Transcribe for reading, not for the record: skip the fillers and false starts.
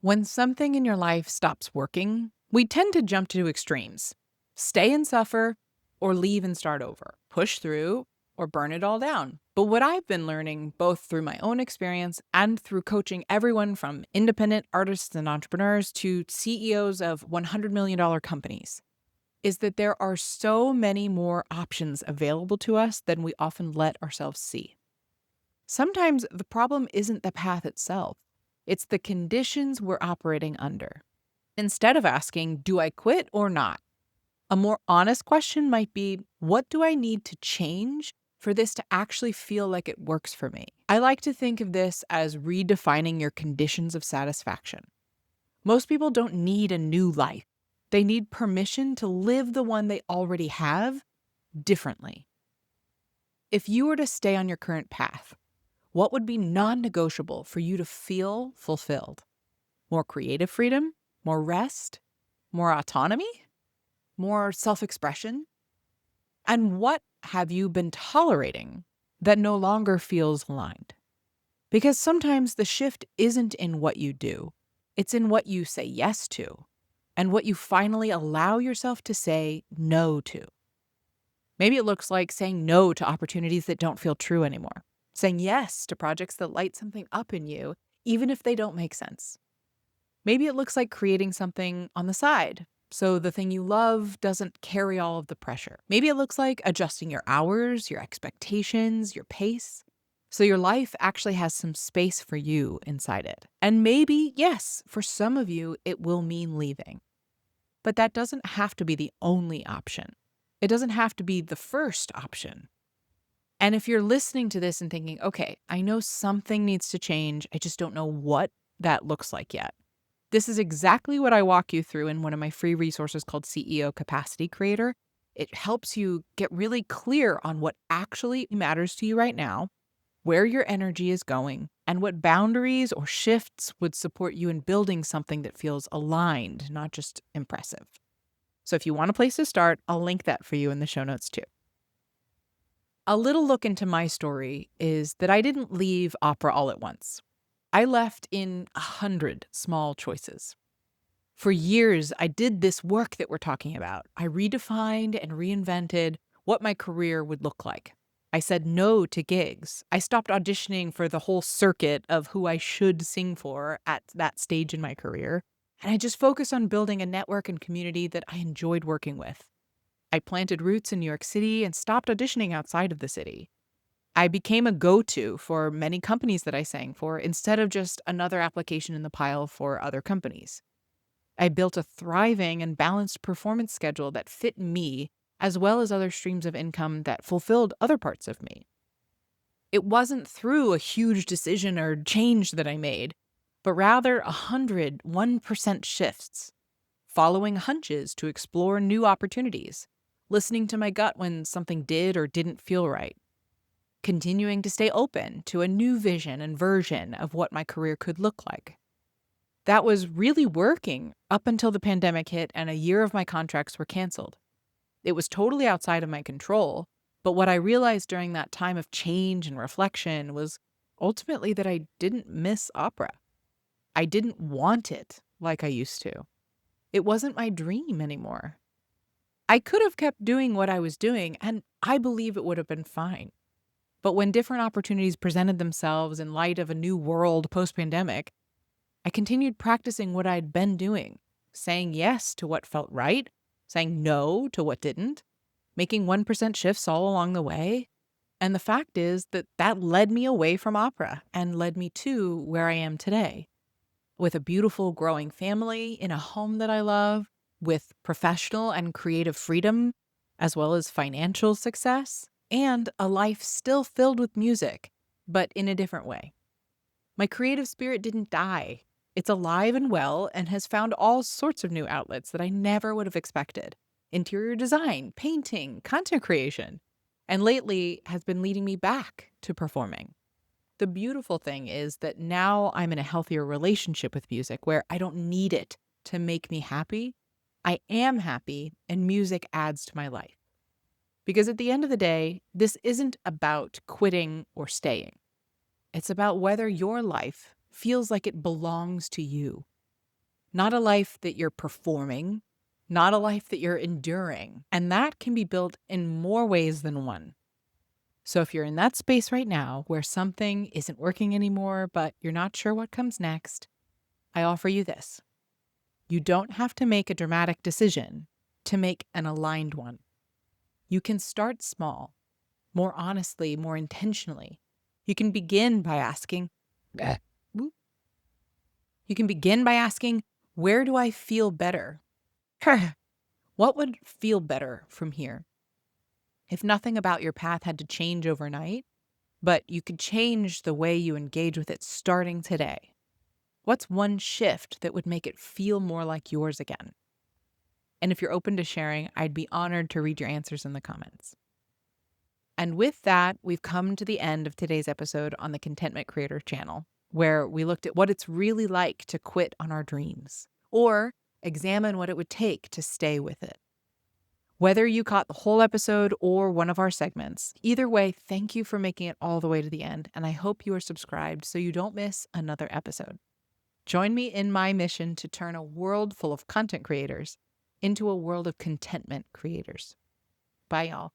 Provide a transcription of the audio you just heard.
When something in your life stops working, we tend to jump to extremes. Stay and suffer, or leave and start over. Push through, or burn it all down. But what I've been learning, both through my own experience and through coaching everyone from independent artists and entrepreneurs to CEOs of $100 million companies, is that there are so many more options available to us than we often let ourselves see. Sometimes the problem isn't the path itself, it's the conditions we're operating under. Instead of asking, do I quit or not? A more honest question might be, what do I need to change for this to actually feel like it works for me? I like to think of this as redefining your conditions of satisfaction. Most people don't need a new life. They need permission to live the one they already have differently. If you were to stay on your current path, what would be non-negotiable for you to feel fulfilled? More creative freedom? More rest? More autonomy? More self-expression? And what have you been tolerating that no longer feels aligned? Because sometimes the shift isn't in what you do, it's in what you say yes to and what you finally allow yourself to say no to. Maybe it looks like saying no to opportunities that don't feel true anymore, saying yes to projects that light something up in you, even if they don't make sense. Maybe it looks like creating something on the side so the thing you love doesn't carry all of the pressure. Maybe it looks like adjusting your hours, your expectations, your pace, so your life actually has some space for you inside it. And maybe, yes, for some of you, it will mean leaving. But that doesn't have to be the only option. It doesn't have to be the first option. And if you're listening to this and thinking, okay, I know something needs to change, I just don't know what that looks like yet. This is exactly what I walk you through in one of my free resources called CEO Capacity Creator. It helps you get really clear on what actually matters to you right now, where your energy is going, and what boundaries or shifts would support you in building something that feels aligned, not just impressive. So if you want a place to start, I'll link that for you in the show notes too. A little look into my story is that I didn't leave opera all at once. I left in 100 small choices. For years, I did this work that we're talking about. I redefined and reinvented what my career would look like. I said no to gigs. I stopped auditioning for the whole circuit of who I should sing for at that stage in my career. And I just focused on building a network and community that I enjoyed working with. I planted roots in New York City and stopped auditioning outside of the city. I became a go-to for many companies that I sang for instead of just another application in the pile for other companies. I built a thriving and balanced performance schedule that fit me, as well as other streams of income that fulfilled other parts of me. It wasn't through a huge decision or change that I made, but rather 1% shifts, following hunches to explore new opportunities, listening to my gut when something did or didn't feel right, continuing to stay open to a new vision and version of what my career could look like. That was really working up until the pandemic hit and a year of my contracts were canceled. It was totally outside of my control, but what I realized during that time of change and reflection was ultimately that I didn't miss opera. I didn't want it like I used to. It wasn't my dream anymore. I could have kept doing what I was doing, and I believe it would have been fine. But when different opportunities presented themselves in light of a new world post-pandemic, I continued practicing what I'd been doing, saying yes to what felt right, saying no to what didn't, making 1% shifts all along the way. And the fact is that that led me away from opera and led me to where I am today, with a beautiful growing family in a home that I love, with professional and creative freedom, as well as financial success, and a life still filled with music, but in a different way. My creative spirit didn't die. It's alive and well and has found all sorts of new outlets that I never would have expected. Interior design, painting, content creation, and lately has been leading me back to performing. The beautiful thing is that now I'm in a healthier relationship with music where I don't need it to make me happy. I am happy, and music adds to my life. Because at the end of the day, this isn't about quitting or staying. It's about whether your life feels like it belongs to you. not a life that you're performing, not a life that you're enduring. And that can be built in more ways than one. So if you're in that space right now where something isn't working anymore, but you're not sure what comes next, I offer you this. You don't have to make a dramatic decision to make an aligned one. You can start small, more honestly, more intentionally. You can begin by asking, Whoop. You can begin by asking, where do I feel better? What would feel better from here? If nothing about your path had to change overnight, but you could change the way you engage with it starting today, what's one shift that would make it feel more like yours again? And if you're open to sharing, I'd be honored to read your answers in the comments. And with that, we've come to the end of today's episode on the Contentment Creator channel, where we looked at what it's really like to quit on our dreams or examine what it would take to stay with it. Whether you caught the whole episode or one of our segments, either way, thank you for making it all the way to the end, and I hope you are subscribed so you don't miss another episode. Join me in my mission to turn a world full of content creators into a world of contentment creators. Bye, y'all.